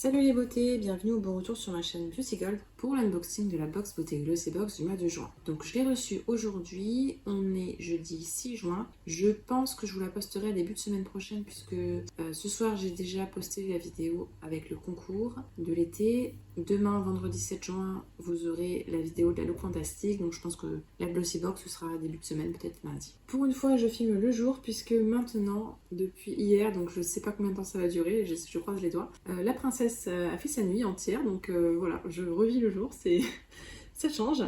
Salut les beautés, bienvenue au bon retour sur ma chaîne Beauty Gold pour l'unboxing de la box Beauté Glossy Box du mois de juin. Donc je l'ai reçue aujourd'hui, on est jeudi 6 juin. Je pense que je vous la posterai début de semaine prochaine puisque ce soir j'ai déjà posté la vidéo avec le concours de l'été. Demain, vendredi 7 juin, vous aurez la vidéo de la look fantastique. Donc je pense que la Glossy Box ce sera début de semaine, peut-être mardi. Pour une fois, je filme le jour puisque maintenant, depuis hier, donc je sais pas combien de temps ça va durer, je croise les doigts, la princesse a fait sa nuit entière. Donc voilà, je revis le jour, ça change.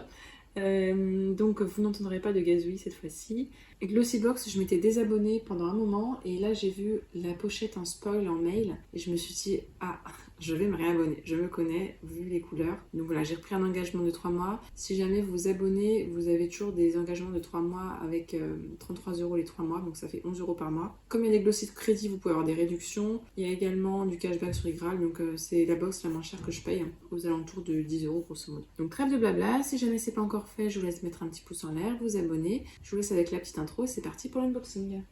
Donc vous n'entendrez pas de gazouillis cette fois-ci. Glossy Box, je m'étais désabonnée pendant un moment et là j'ai vu la pochette en spoil en mail et je me suis dit ah, je vais me réabonner, je me connais vu les couleurs. Donc voilà, j'ai repris un engagement de 3 mois. Si jamais vous vous abonnez, vous avez toujours des engagements de 3 mois avec 33 € les 3 mois, donc ça fait 11 € par mois. Comme il y a des glossy de crédit, vous pouvez avoir des réductions. Il y a également du cashback sur Igral, donc c'est la box la moins chère que je paye, aux alentours de 10 € grosso modo. Donc trêve de blabla, si jamais c'est pas encore fait, je vous laisse mettre un petit pouce en l'air, vous abonner. Je vous laisse avec la petite intro, c'est parti pour l'unboxing.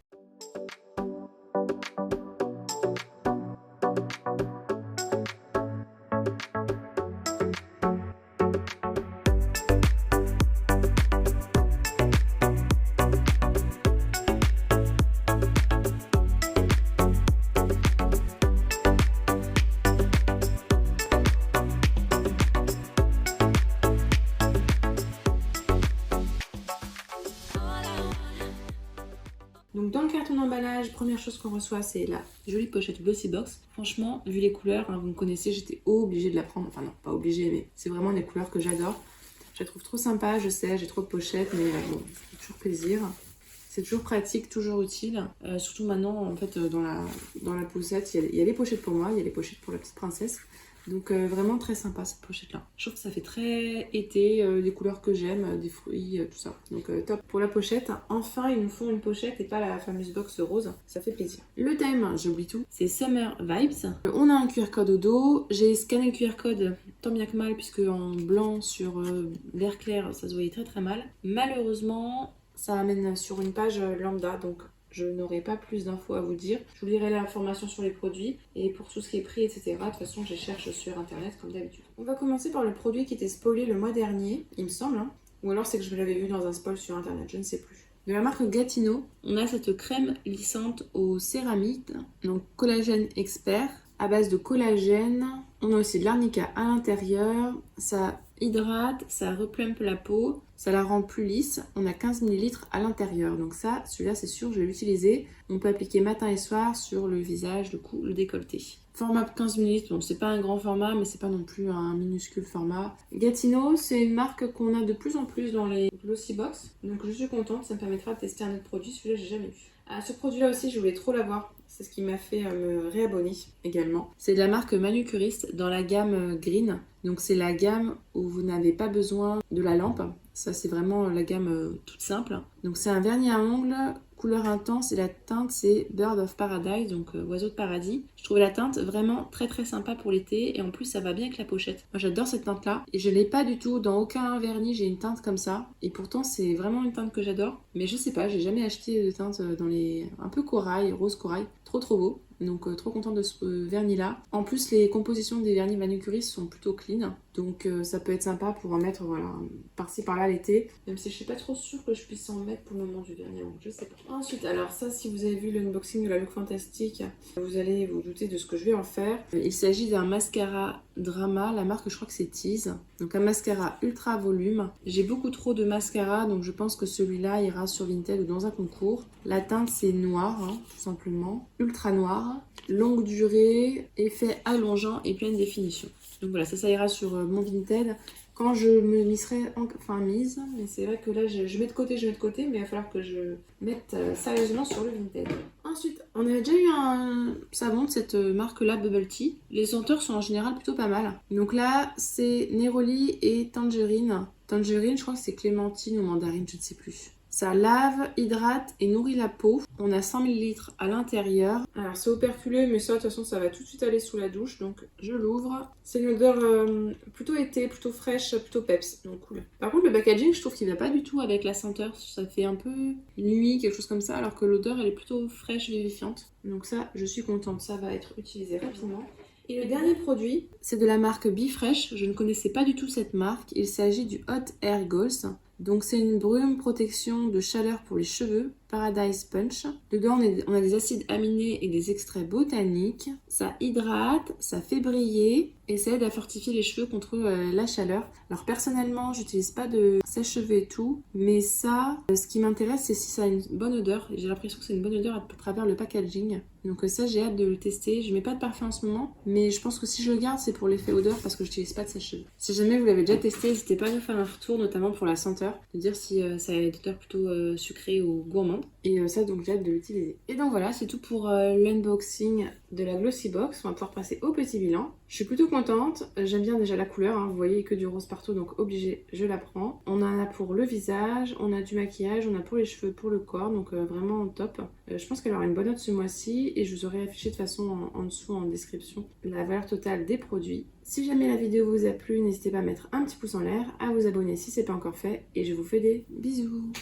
Donc dans le carton d'emballage, première chose qu'on reçoit, c'est la jolie pochette Glossy Box. Franchement, vu les couleurs, hein, vous me connaissez, j'étais obligée de la prendre. Enfin non, pas obligée, mais c'est vraiment des couleurs que j'adore. Je la trouve trop sympa, je sais, j'ai trop de pochettes, mais bon, ça fait toujours plaisir. C'est toujours pratique, toujours utile. Surtout maintenant, en fait, dans la poussette, il y a les pochettes pour moi, il y a les pochettes pour la petite princesse. Donc vraiment très sympa cette pochette là. Je trouve que ça fait très été, des couleurs que j'aime, des fruits, tout ça. Donc top pour la pochette. Enfin ils nous font une pochette et pas la fameuse box rose, ça fait plaisir. Le thème, j'oublie tout, c'est Summer Vibes. On a un QR code au dos, j'ai scanné le QR code tant bien que mal puisque en blanc sur l'air clair ça se voyait très très mal. Malheureusement ça amène sur une page lambda, donc je n'aurai pas plus d'infos à vous dire. Je vous lirai l'information sur les produits et pour tout ce qui est prix, etc. De toute façon, je cherche sur internet comme d'habitude. On va commencer par le produit qui était spoilé le mois dernier, il me semble. Hein. Ou alors c'est que je l'avais vu dans un spoil sur internet, je ne sais plus. De la marque Gatineau, on a cette crème lissante au céramique, donc collagène expert, à base de collagène. On a aussi de l'arnica à l'intérieur, ça hydrate, ça replumpe la peau, ça la rend plus lisse. On a 15 ml à l'intérieur, donc ça, celui-là c'est sûr, je vais l'utiliser. On peut appliquer matin et soir sur le visage, le cou, le décolleté. Format 15 ml, donc c'est pas un grand format, mais c'est pas non plus un minuscule format. Gatineau, c'est une marque qu'on a de plus en plus dans les Glossy Box, donc je suis contente, ça me permettra de tester un autre produit, celui-là j'ai jamais vu. Ce produit-là aussi, je voulais trop l'avoir. C'est ce qui m'a fait me réabonner également. C'est de la marque Manucuriste dans la gamme Green. Donc c'est la gamme où vous n'avez pas besoin de la lampe. Ça c'est vraiment la gamme toute simple. Donc c'est un vernis à ongles couleur intense et la teinte c'est Bird of Paradise, donc oiseau de paradis. Je trouvais la teinte vraiment très très sympa pour l'été et en plus ça va bien avec la pochette. Moi j'adore cette teinte là et je l'ai pas du tout dans aucun vernis, j'ai une teinte comme ça et pourtant c'est vraiment une teinte que j'adore. Mais je sais pas, j'ai jamais acheté de teinte dans les un peu corail, rose corail, trop beau. Donc trop contente de ce vernis là. En plus les compositions des vernis Manucuriste sont plutôt clean. Donc ça peut être sympa pour en mettre voilà, par-ci par-là l'été. Même si je suis pas trop sûre que je puisse en mettre pour le moment du vernis, donc je sais pas. Ensuite, alors ça si vous avez vu l'unboxing de la look fantastique, vous allez vous douter de ce que je vais en faire. Il s'agit d'un mascara Drama, la marque je crois que c'est Tease. Donc un mascara ultra volume. J'ai beaucoup trop de mascara donc je pense que celui-là ira sur Vinted ou dans un concours. La teinte c'est noir, hein, tout simplement. Ultra noir, longue durée, effet allongeant et pleine définition. Donc voilà, ça ira sur mon Vinted quand je m'y serai enfin mise. Mais c'est vrai que là, je mets de côté, mais il va falloir que je mette sérieusement sur le Vinted. Ensuite, on avait déjà eu un savon de cette marque-là, Bubble Tea. Les senteurs sont en général plutôt pas mal. Donc là, c'est Neroli et Tangerine. Tangerine, je crois que c'est clémentine ou mandarine, je ne sais plus. Ça lave, hydrate et nourrit la peau. On a 100 ml à l'intérieur. Alors c'est operculeux, mais ça de toute façon ça va tout de suite aller sous la douche. Donc je l'ouvre. C'est une odeur plutôt été, plutôt fraîche, plutôt peps. Donc cool. Par contre le packaging je trouve qu'il va pas du tout avec la senteur. Ça fait un peu nuit, quelque chose comme ça. Alors que l'odeur elle est plutôt fraîche, vivifiante. Donc ça je suis contente. Ça va être utilisé rapidement. Et le dernier produit, c'est de la marque BeFresh. Je ne connaissais pas du tout cette marque. Il s'agit du Hot Air Goals. Donc c'est une brume protection de chaleur pour les cheveux, Paradise Punch. Dedans on a des acides aminés et des extraits botaniques. Ça hydrate, ça fait briller et ça aide à fortifier les cheveux contre la chaleur. Alors personnellement, j'utilise pas de sèche-cheveux et tout, mais ça, ce qui m'intéresse, c'est si ça a une bonne odeur. J'ai l'impression que c'est une bonne odeur à travers le packaging. Donc ça, j'ai hâte de le tester. Je mets pas de parfum en ce moment, mais je pense que si je le garde, c'est pour l'effet odeur parce que je n'utilise pas de sèche-cheveux. Si jamais vous l'avez déjà testé, n'hésitez pas à nous faire un retour, notamment pour la senteur, de dire si ça a une odeur plutôt sucrée ou gourmande. Et ça, donc j'ai hâte de l'utiliser. Et donc voilà, c'est tout pour l'unboxing de la Glossy Box. On va pouvoir passer au petit bilan. Je suis plutôt contente. J'aime bien déjà la couleur. Hein. Vous voyez que du rose partout, donc obligé, je la prends. On en a pour le visage, on a du maquillage, on a pour les cheveux, pour le corps, donc vraiment top. Je pense qu'elle aura une bonne note ce mois-ci et je vous aurai affiché de toute façon en dessous en description la valeur totale des produits. Si jamais la vidéo vous a plu, n'hésitez pas à mettre un petit pouce en l'air, à vous abonner si ce n'est pas encore fait et je vous fais des bisous.